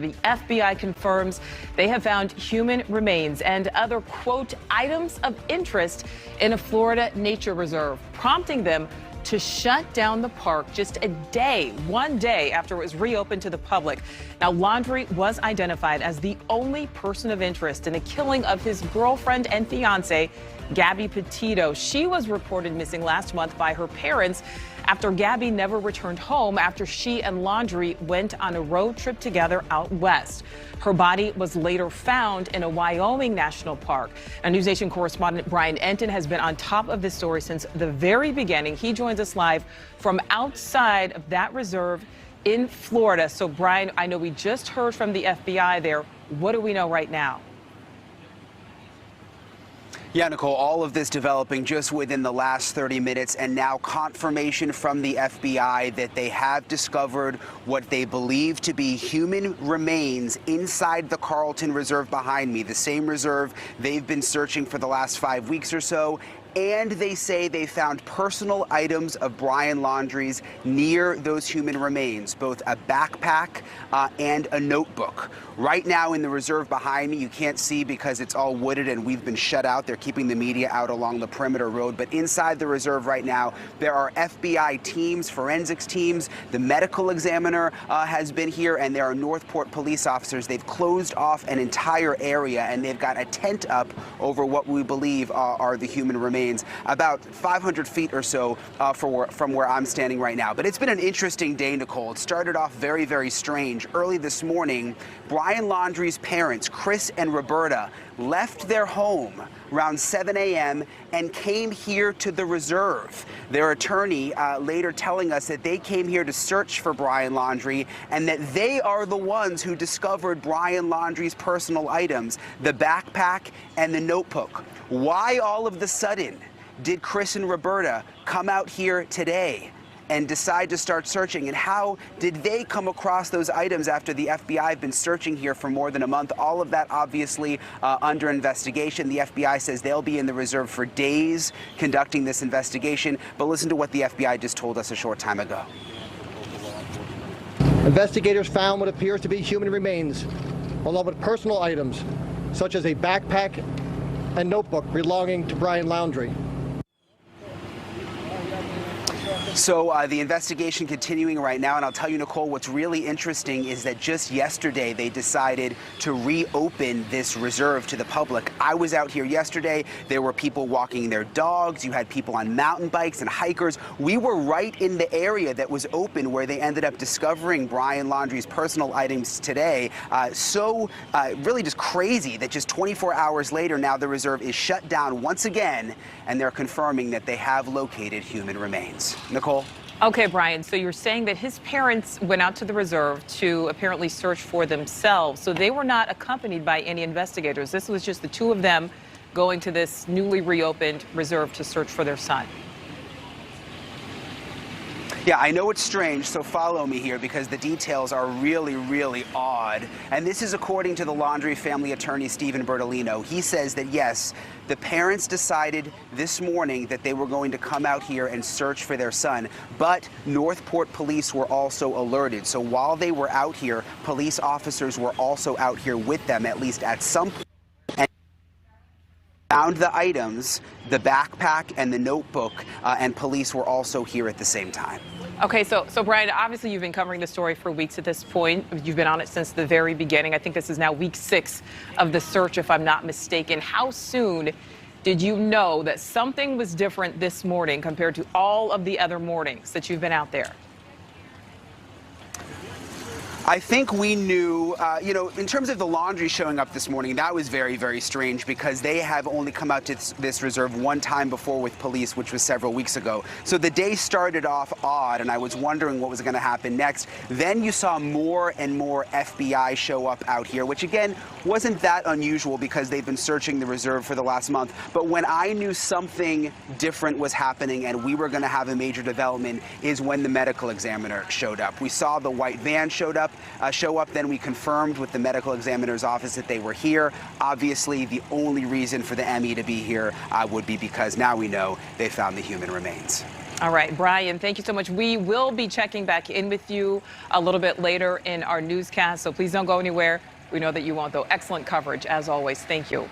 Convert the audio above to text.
The FBI confirms they have found human remains and other, quote, items of interest in a Florida nature reserve, prompting them to shut down the park just one day after it was reopened to the public. Now, Laundrie was identified as the only person of interest in the killing of his girlfriend and fiance, Gabby Petito. She was reported missing last month by her parents after Gabby never returned home after she and Laundrie went on a road trip together out west. Her body was later found in a Wyoming national park. And News Nation correspondent Brian Enton has been on top of this story since the very beginning. He joins us live from outside of that reserve in Florida. So, Brian, I know we just heard from the FBI there. What do we know right now? Yeah, Nicole, all of this developing just within the last 30 minutes, and now confirmation from the FBI that they have discovered what they believe to be human remains inside the Carlton Reserve behind me, the same reserve they've been searching for the last 5 weeks or so. And they say they found personal items of Brian Laundrie's near those human remains, both a backpack and a notebook. Right now in the reserve behind me, you can't see because it's all wooded and we've been shut out. They're keeping the media out along the perimeter road. But inside the reserve right now, there are FBI teams, forensics teams. The medical examiner has been here, and there are Northport police officers. They've closed off an entire area, and they've got a tent up over what we believe are the human remains, about 500 feet or so from where I'm standing right now. But it's been an interesting day, Nicole. It started off very, very strange. Early this morning, Brian Laundrie's parents, Chris and Roberta, left their home around 7 a.m. and came here to the reserve. Their attorney later telling us that they came here to search for Brian Laundrie and that they are the ones who discovered Brian Laundrie's personal items, the backpack and the notebook. Why all of the sudden did Chris and Roberta come out here today and decide to start searching? And how did they come across those items after the FBI have been searching here for more than a month? All of that obviously under investigation. The FBI says they'll be in the reserve for days conducting this investigation. But listen to what the FBI just told us a short time ago. Investigators found what appears to be human remains, along with personal items, such as a backpack and notebook belonging to Brian Laundrie. So the investigation continuing right now, and I'll tell you, Nicole, what's really interesting is that just yesterday they decided to reopen this reserve to the public. I was out here yesterday. There were people walking their dogs. You had people on mountain bikes and hikers. We were right in the area that was open where they ended up discovering Brian Laundrie's personal items today. Really just crazy that just 24 hours later now the reserve is shut down once again, and they're confirming that they have located human remains. Nicole? Okay, Brian, so you're saying that his parents went out to the reserve to apparently search for themselves. So they were not accompanied by any investigators. This was just the two of them going to this newly reopened reserve to search for their son. Yeah, I know it's strange, so follow me here because the details are really, really odd. And this is according to the Laundrie family attorney, Steven Bertolino. He says that, yes, the parents decided this morning that they were going to come out here and search for their son, but Northport police were also alerted. So while they were out here, police officers were also out here with them, at least at some point. Found the items, the backpack and the notebook, and police were also here at the same time. Okay, so Brian, obviously you've been covering the story for weeks at this point. You've been on it since the very beginning. I think this is now week 6 of the search, if I'm not mistaken. How soon did you know that something was different this morning compared to all of the other mornings that you've been out there? I think we knew, in terms of the Laundrie showing up this morning, that was very, very strange because they have only come out to this reserve one time before with police, which was several weeks ago. So the day started off odd, and I was wondering what was going to happen next. Then you saw more and more FBI show up out here, which again wasn't that unusual because they've been searching the reserve for the last month. But when I knew something different was happening and we were going to have a major development is when the medical examiner showed up. We saw the white van show up. Then we confirmed with the medical examiner's office that they were here. Obviously, the only reason for the ME to be here would be because now we know they found the human remains. All right, Brian, thank you so much. We will be checking back in with you a little bit later in our newscast, so please don't go anywhere. We know that you won't, though. Excellent coverage, as always. Thank you.